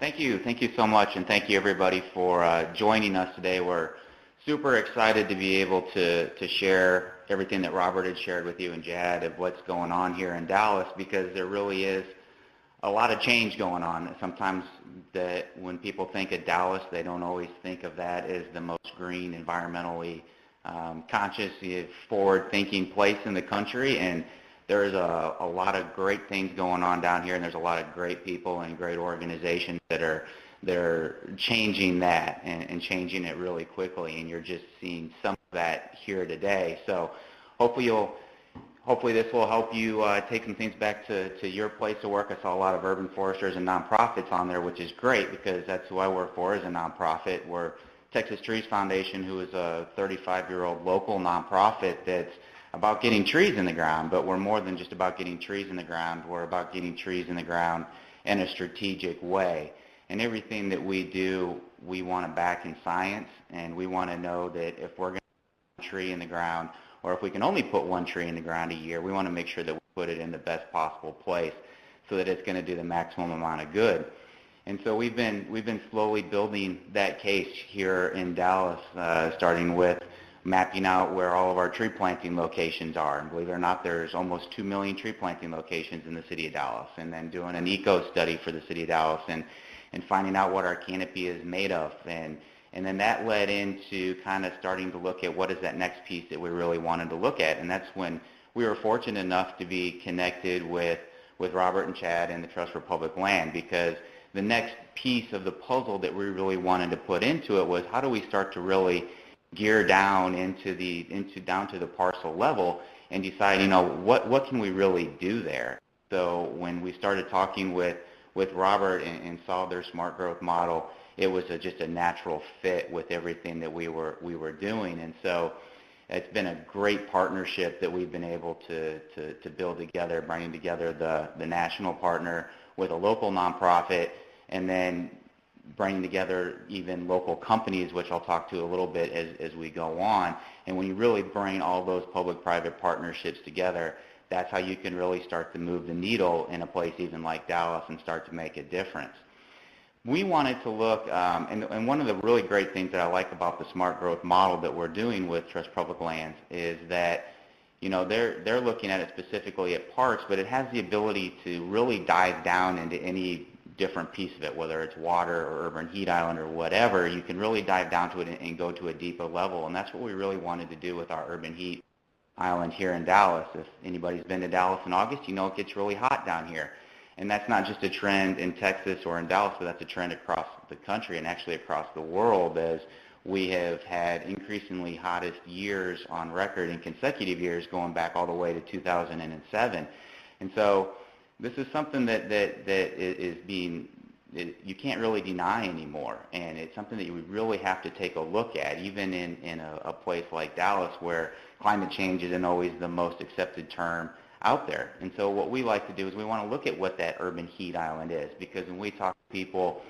Thank you. Thank you so much, and thank you everybody for joining us today. We're super excited to be able to share everything that Robert had shared with you and Jad of what's going on here in Dallas, because there really is a lot of change going on. Sometimes that when people think of Dallas, they don't always think of that as the most green, environmentally conscious, forward-thinking place in the country. And there's a lot of great things going on down here, and there's a lot of great people and great organizations that are changing that and changing it really quickly. And you're just seeing some of that here today. So hopefully this will help you take some things back to your place of work. I saw a lot of urban foresters and nonprofits on there, which is great because that's who I work for as a nonprofit. We're Texas Trees Foundation, who is a 35-year-old local nonprofit that's about getting trees in the ground, but we're more than just about getting trees in the ground. We're about getting trees in the ground in a strategic way. And everything that we do, we want to back in science, and we want to know that if we're going to put a tree in the ground, or if we can only put one tree in the ground a year, we want to make sure that we put it in the best possible place so that it's going to do the maximum amount of good. And so we've been slowly building that case here in Dallas, starting with mapping out where all of our tree planting locations are. And believe it or not, there's almost 2 million tree planting locations in the city of Dallas. And then doing an eco study for the city of Dallas and finding out what our canopy is made of. And then that led into kind of starting to look at what is that next piece that we really wanted to look at. And that's when we were fortunate enough to be connected with Robert and Chad and the Trust for Public Land, because the next piece of the puzzle that we really wanted to put into it was how do we start to really gear down down to the parcel level and decide, what can we really do there. So when we started talking with Robert and saw their smart growth model, it was just a natural fit with everything that we were doing. And so it's been a great partnership that we've been able to build together, bringing together the national partner with a local nonprofit, and then bringing together even local companies, which I'll talk to a little bit as we go on. And when you really bring all those public-private partnerships together, that's how you can really start to move the needle in a place even like Dallas and start to make a difference. We wanted to look, and one of the really great things that I like about the smart growth model that we're doing with Trust Public Lands is that, they're looking at it specifically at parks, but it has the ability to really dive down into any different piece of it, whether it's water or urban heat island or whatever. You can really dive down to it and go to a deeper level, and that's what we really wanted to do with our urban heat island here in Dallas. If anybody's been to Dallas in August, it gets really hot down here. And that's not just a trend in Texas or in Dallas, but that's a trend across the country and actually across the world, as we have had increasingly hottest years on record in consecutive years going back all the way to 2007. And so this is something that is being, you can't really deny anymore. And it's something that you would really have to take a look at, even in a place like Dallas where climate change isn't always the most accepted term out there. And so what we like to do is we want to look at what that urban heat island is, because when we talk to people,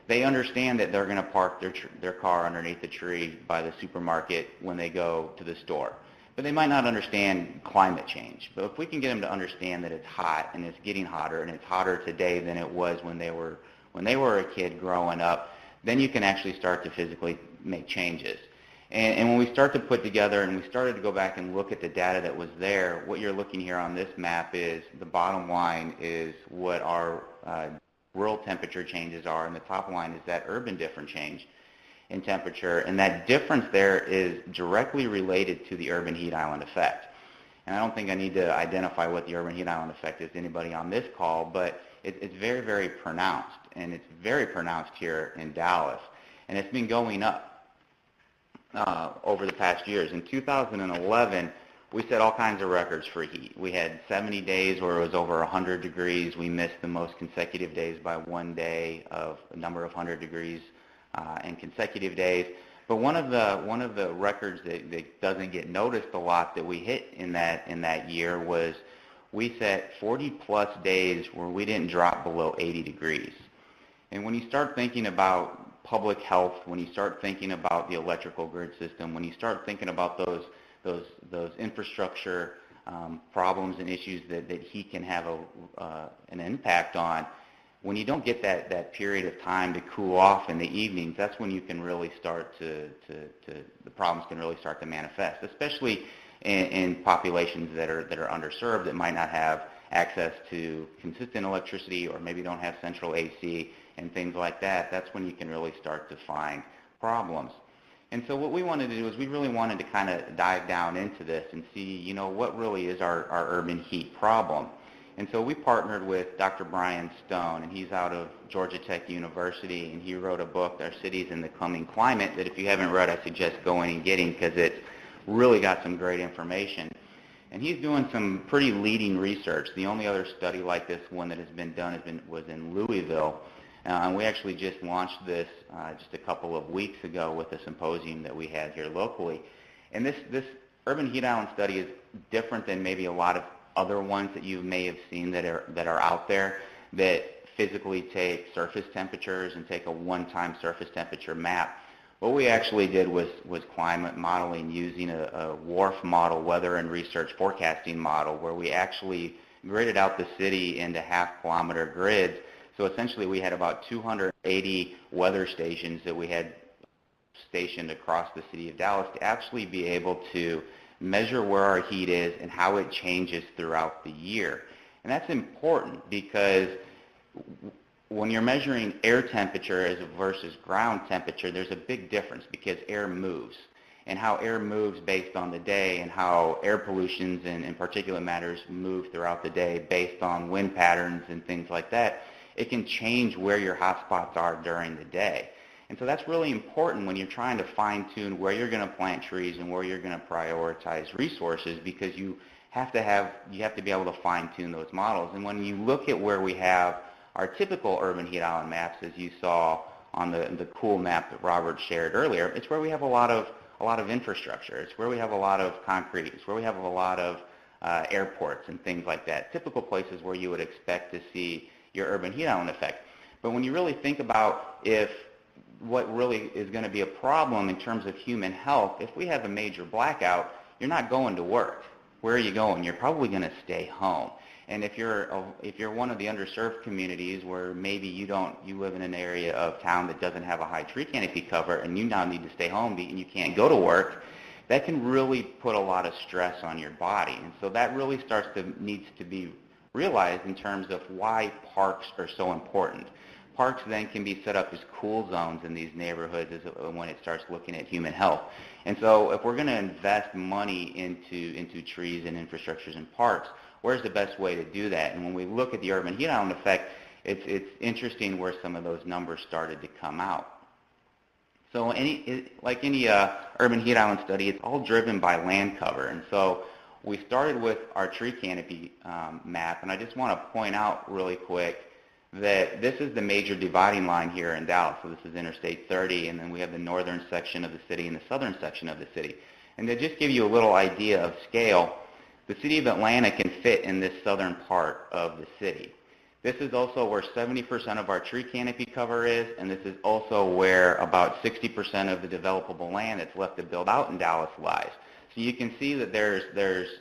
they understand that they're going to park their car underneath the tree by the supermarket when they go to the store. But they might not understand climate change. But if we can get them to understand that it's hot and it's getting hotter and it's hotter today than it was when they were a kid growing up, then you can actually start to physically make changes. And when we start to put together and we started to go back and look at the data that was there, what you're looking here on this map is the bottom line is what our rural temperature changes are, and the top line is that urban different change in temperature. And that difference there is directly related to the urban heat island effect. And I don't think I need to identify what the urban heat island effect is to anybody on this call, but it's very, very pronounced, and it's very pronounced here in Dallas. And it's been going up over the past years. In 2011, we set all kinds of records for heat. We had 70 days where it was over 100 degrees. We missed the most consecutive days by one day of a number of 100 degrees in consecutive days. But one of the records that doesn't get noticed a lot that we hit in that year was we set 40 plus days where we didn't drop below 80 degrees. And when you start thinking about public health, when you start thinking about the electrical grid system, when you start thinking about those infrastructure problems and issues that heat can have an impact on, when you don't get that period of time to cool off in the evenings, that's when you can really start the problems can really start to manifest, especially in populations that are underserved, that might not have access to consistent electricity, or maybe don't have central AC and things like that. That's when you can really start to find problems. And so what we wanted to do is we really wanted to kind of dive down into this and see, what really is our urban heat problem. And so we partnered with Dr. Brian Stone, and he's out of Georgia Tech University, and he wrote a book, Our Cities in the Coming Climate, that if you haven't read, I suggest going and getting, because it's really got some great information. And he's doing some pretty leading research. The only other study like this one that has been done was in Louisville. And we actually just launched this just a couple of weeks ago with a symposium that we had here locally. And this urban heat island study is different than maybe a lot of other ones that you may have seen that are out there, that physically take surface temperatures and take a one-time surface temperature map. What we actually did was climate modeling using a WRF model, weather and research forecasting model, where we actually gridded out the city into half-kilometer grids. So essentially we had about 280 weather stations that we had stationed across the city of Dallas to actually be able to measure where our heat is and how it changes throughout the year. And that's important because when you're measuring air temperature versus ground temperature, there's a big difference because air moves. And how air moves based on the day, and how air pollutions and particulate matters move throughout the day based on wind patterns and things like that, it can change where your hotspots are during the day. And so that's really important when you're trying to fine-tune where you're going to plant trees and where you're going to prioritize resources, because you have to be able to fine-tune those models. And when you look at where we have our typical urban heat island maps, as you saw on the cool map that Robert shared earlier, it's where we have a lot of infrastructure. It's where we have a lot of concrete. It's where we have a lot of airports and things like that. Typical places where you would expect to see your urban heat island effect. But when you really think about what really is going to be a problem in terms of human health, if we have a major blackout, you're not going to work. Where are you going? You're probably going to stay home. And if you're one of the underserved communities where maybe you live in an area of town that doesn't have a high tree canopy cover, and you now need to stay home and you can't go to work, that can really put a lot of stress on your body. And so that really needs to be realized in terms of why parks are so important. Parks then can be set up as cool zones in these neighborhoods when it starts looking at human health. And so if we're going to invest money into trees and infrastructures and parks, where's the best way to do that? And when we look at the urban heat island effect, it's interesting where some of those numbers started to come out. So like any urban heat island study, it's all driven by land cover. And so we started with our tree canopy map, and I just want to point out really quick that this is the major dividing line here in Dallas. So this is Interstate 30, and then we have the northern section of the city and the southern section of the city. And to just give you a little idea of scale, the city of Atlanta can fit in this southern part of the city. This is also where 70% of our tree canopy cover is, and this is also where about 60% of the developable land that's left to build out in Dallas lies. So you can see that there's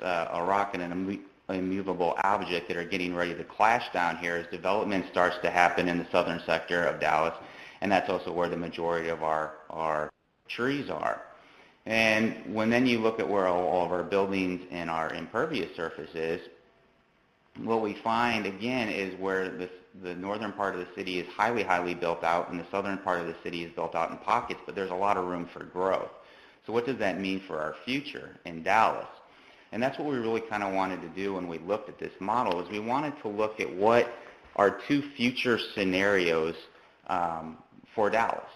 a rock and an immovable object that are getting ready to clash down here as development starts to happen in the southern sector of Dallas, and that's also where the majority of our trees are. And when then you look at where all of our buildings and our impervious surface is, what we find again is where the northern part of the city is highly built out, and the southern part of the city is built out in pockets, but there's a lot of room for growth. So what does that mean for our future in Dallas? And that's what we really kind of wanted to do when we looked at this model, is we wanted to look at what are two future scenarios for Dallas.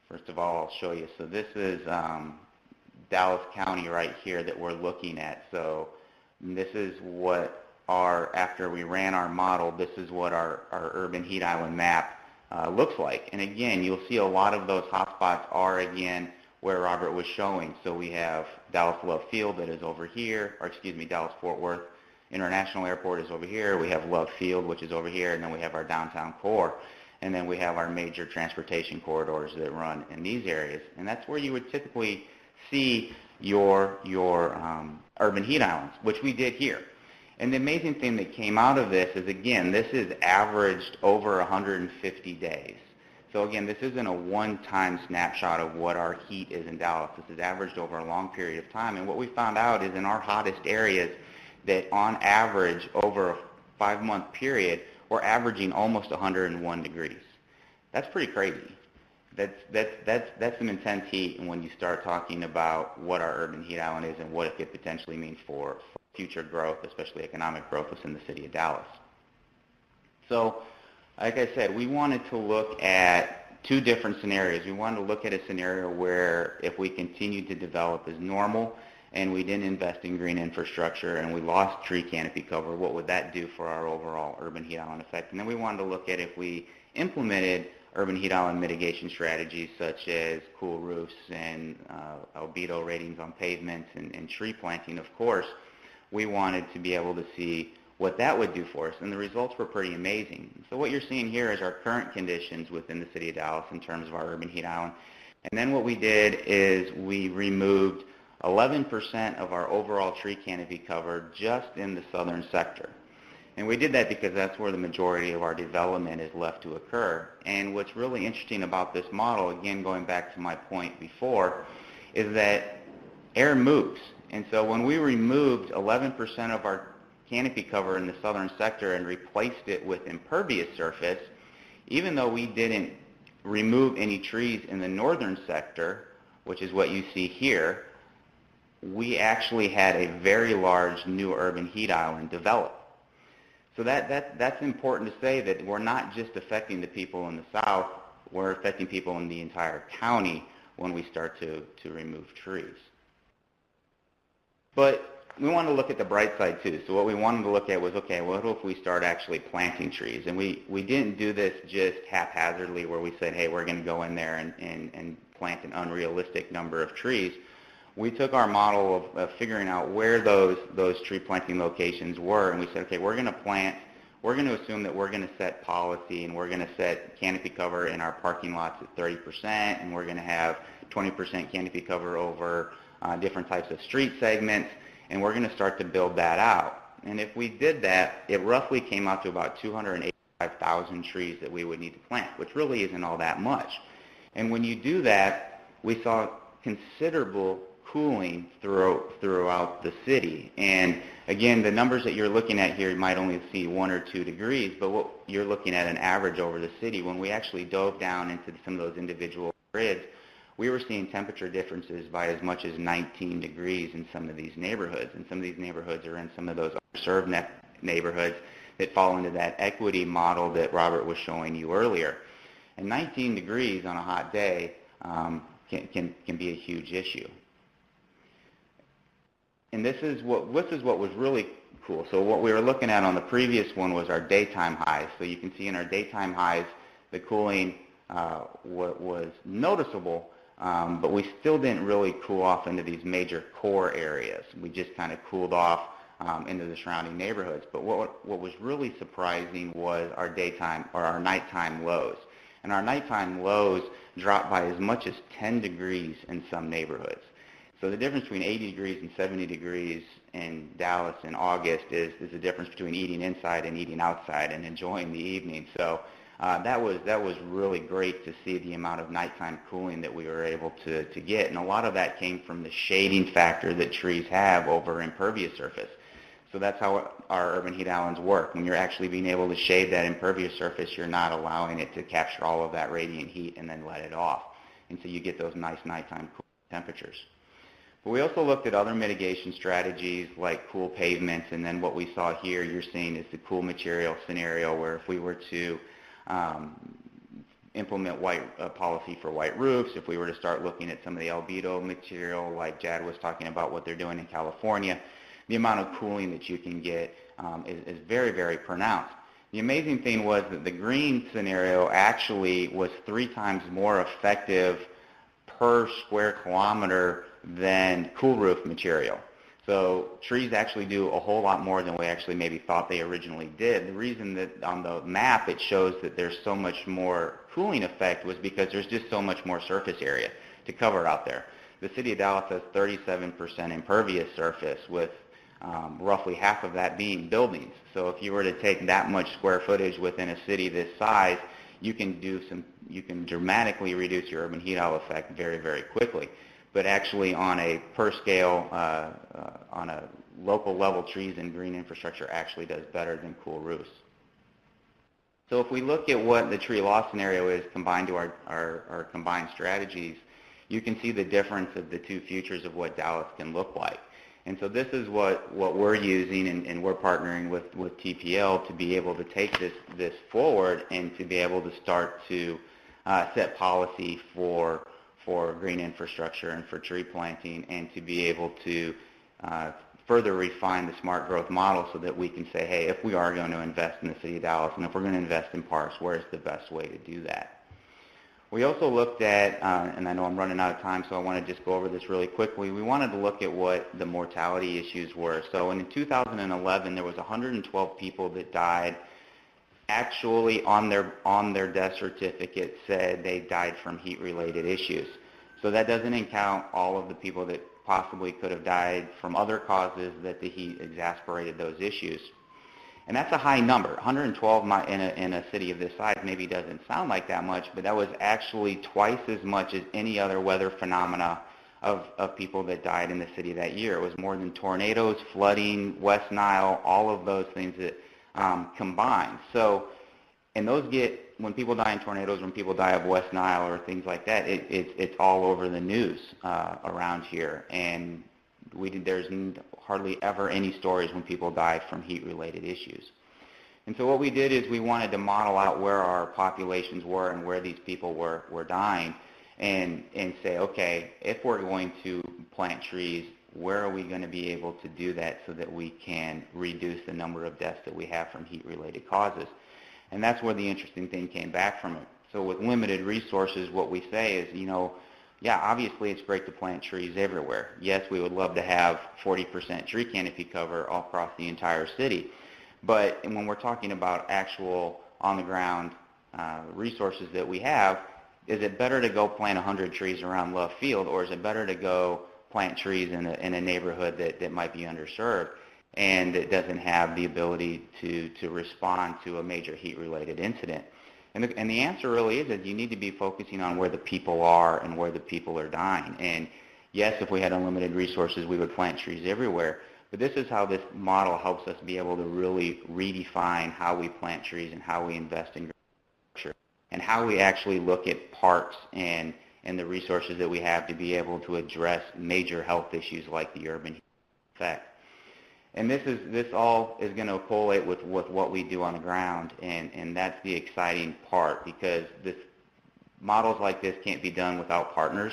First of all, I'll show you. So this is Dallas County right here that we're looking at. So this is what after we ran our model, this is what our urban heat island map looks like. And again, you'll see a lot of those hotspots are, again, where Robert was showing. So we have Dallas Love Field that is over here, or excuse me, Dallas Fort Worth International Airport is over here. We have Love Field, which is over here, and then we have our downtown core. And then we have our major transportation corridors that run in these areas. And that's where you would typically see your urban heat islands, which we did here. And the amazing thing that came out of this is, again, this is averaged over 150 days. So again, this isn't a one-time snapshot of what our heat is in Dallas. This is averaged over a long period of time. And what we found out is in our hottest areas that on average over a 5-month period, we're averaging almost 101 degrees. That's pretty crazy. That's some intense heat, and when you start talking about what our urban heat island is and what it could potentially mean for future growth, especially economic growth within the city of Dallas. So, like I said, we wanted to look at 2 different scenarios. We wanted to look at a scenario where if we continued to develop as normal and we didn't invest in green infrastructure and we lost tree canopy cover, what would that do for our overall urban heat island effect? And then we wanted to look at if we implemented urban heat island mitigation strategies such as cool roofs and albedo ratings on pavements and tree planting, of course, we wanted to be able to see what that would do for us, and the results were pretty amazing. So what you're seeing here is our current conditions within the city of Dallas in terms of our urban heat island. And then what we did is we removed 11% of our overall tree canopy cover just in the southern sector. And we did that because that's where the majority of our development is left to occur. And what's really interesting about this model, again going back to my point before, is that air moves. And so when we removed 11% of our canopy cover in the southern sector and replaced it with impervious surface, even though we didn't remove any trees in the northern sector, which is what you see here, we actually had a very large new urban heat island develop. So that's important to say, that we're not just affecting the people in the south, we're affecting people in the entire county when we start to remove trees. But we wanted to look at the bright side too. So what we wanted to look at was, okay, what if we start actually planting trees? And we didn't do this just haphazardly where we said, hey, we're going to go in there and plant an unrealistic number of trees. We took our model of figuring out where those tree planting locations were, and we said, okay, we're going to assume that we're going to set policy, and we're going to set canopy cover in our parking lots at 30%, and we're going to have 20% canopy cover over different types of street segments, and we're going to start to build that out. And if we did that, it roughly came out to about 285,000 trees that we would need to plant, which really isn't all that much. And when you do that, we saw considerable cooling throughout the city. And again, the numbers that you're looking at here, you might only see 1 or 2 degrees, but what you're looking at an average over the city. When we actually dove down into some of those individual grids, we were seeing temperature differences by as much as 19 degrees in some of these neighborhoods. And some of these neighborhoods are in some of those underserved neighborhoods that fall into that equity model that Robert was showing you earlier. And 19 degrees on a hot day can be a huge issue. And this is what was really cool. So what we were looking at on the previous one was our daytime highs. So you can see in our daytime highs, the cooling was noticeable, but we still didn't really cool off into these major core areas. We just kind of cooled off into the surrounding neighborhoods. But what was really surprising was our nighttime lows. And our nighttime lows dropped by as much as 10 degrees in some neighborhoods. So the difference between 80 degrees and 70 degrees in Dallas in August is the difference between eating inside and eating outside and enjoying the evening. So that was really great to see the amount of nighttime cooling that we were able to get. And a lot of that came from the shading factor that trees have over impervious surface. So that's how our urban heat islands work. When you're actually being able to shade that impervious surface, you're not allowing it to capture all of that radiant heat and then let it off. And so you get those nice nighttime cool temperatures. But we also looked at other mitigation strategies like cool pavements, and then what we saw here you're seeing is the cool material scenario, where if we were to implement policy for white roofs, if we were to start looking at some of the albedo material like Jad was talking about what they're doing in California, the amount of cooling that you can get is very, very pronounced. The amazing thing was that the green scenario actually was 3 times more effective per square kilometer than cool roof material. So trees actually do a whole lot more than we actually maybe thought they originally did. The reason that on the map it shows that there's so much more cooling effect was because there's just so much more surface area to cover out there. The city of Dallas has 37% impervious surface with roughly half of that being buildings. So if you were to take that much square footage within a city this size, you can dramatically reduce your urban heat island effect very, very quickly. But actually on a per scale, on a local level, trees and green infrastructure actually does better than cool roofs. So if we look at what the tree loss scenario is combined to our combined strategies, you can see the difference of the two futures of what Dallas can look like. And so this is what we're using, and we're partnering with TPL to be able to take this forward and to be able to start to set policy for green infrastructure and for tree planting, and to be able to further refine the smart growth model so that we can say, hey, if we are going to invest in the city of Dallas and if we're going to invest in parks, where's the best way to do that? We also looked at, and I know I'm running out of time, so I want to just go over this really quickly. We wanted to look at what the mortality issues were. So in 2011, there was 112 people that died. Actually, on their death certificate said they died from heat-related issues. So that doesn't count all of the people that possibly could have died from other causes that the heat exacerbated those issues. And that's a high number. 112 in a city of this size maybe doesn't sound like that much, but that was actually twice as much as any other weather phenomena of people that died in the city that year. It was more than tornadoes, flooding, West Nile, all of those things that combined. So, and those when people die in tornadoes, when people die of West Nile or things like that, it's all over the news around here. And there's hardly ever any stories when people die from heat-related issues. And so what we did is we wanted to model out where our populations were and where these people were dying, and say, okay, if we're going to plant trees, where are we going to be able to do that so that we can reduce the number of deaths that we have from heat-related causes? And that's where the interesting thing came back from it. So with limited resources, what we say is, yeah, obviously it's great to plant trees everywhere. Yes, we would love to have 40% tree canopy cover all across the entire city. But when we're talking about actual on-the-ground resources that we have, is it better to go plant 100 trees around Love Field, or is it better to go plant trees in a neighborhood that might be underserved and it doesn't have the ability to respond to a major heat-related incident? And the answer really is that you need to be focusing on where the people are and where the people are dying. And yes, if we had unlimited resources, we would plant trees everywhere. But this is how this model helps us be able to really redefine how we plant trees and how we invest in infrastructure and how we actually look at parks and the resources that we have to be able to address major health issues like the urban heat effect. And this all is going to correlate with what we do on the ground, and that's the exciting part, because models like this can't be done without partners,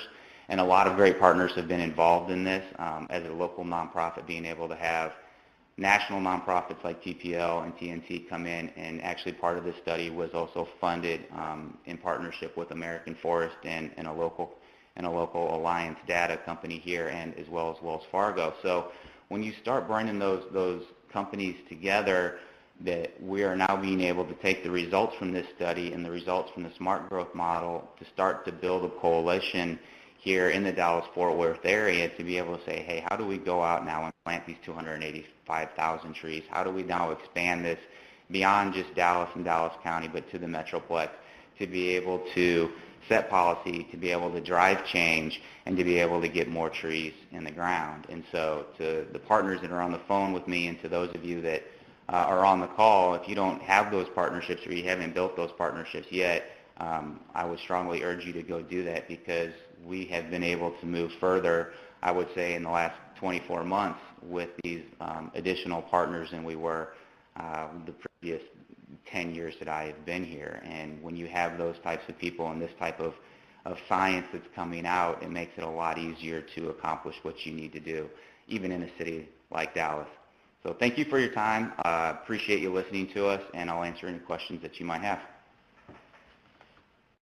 and a lot of great partners have been involved in this. As a local nonprofit, being able to have national nonprofits like TPL and TNT come in, and actually part of this study was also funded in partnership with American Forest and a local Alliance data company here, and as well as Wells Fargo. So when you start bringing those companies together, that we are now being able to take the results from this study and the results from the smart growth model to start to build a coalition here in the Dallas-Fort Worth area to be able to say, hey, how do we go out now and plant these 285,000 trees? How do we now expand this beyond just Dallas and Dallas County, but to the Metroplex, to be able to set policy, to be able to drive change, and to be able to get more trees in the ground? And so to the partners that are on the phone with me, and to those of you that are on the call, if you don't have those partnerships or you haven't built those partnerships yet, I would strongly urge you to go do that, because we have been able to move further, I would say, in the last 24 months with these additional partners than we were the previous 10 years that I have been here. And when you have those types of people and this type of science that's coming out, it makes it a lot easier to accomplish what you need to do, even in a city like Dallas. So thank you for your time. Appreciate you listening to us, and I'll answer any questions that you might have.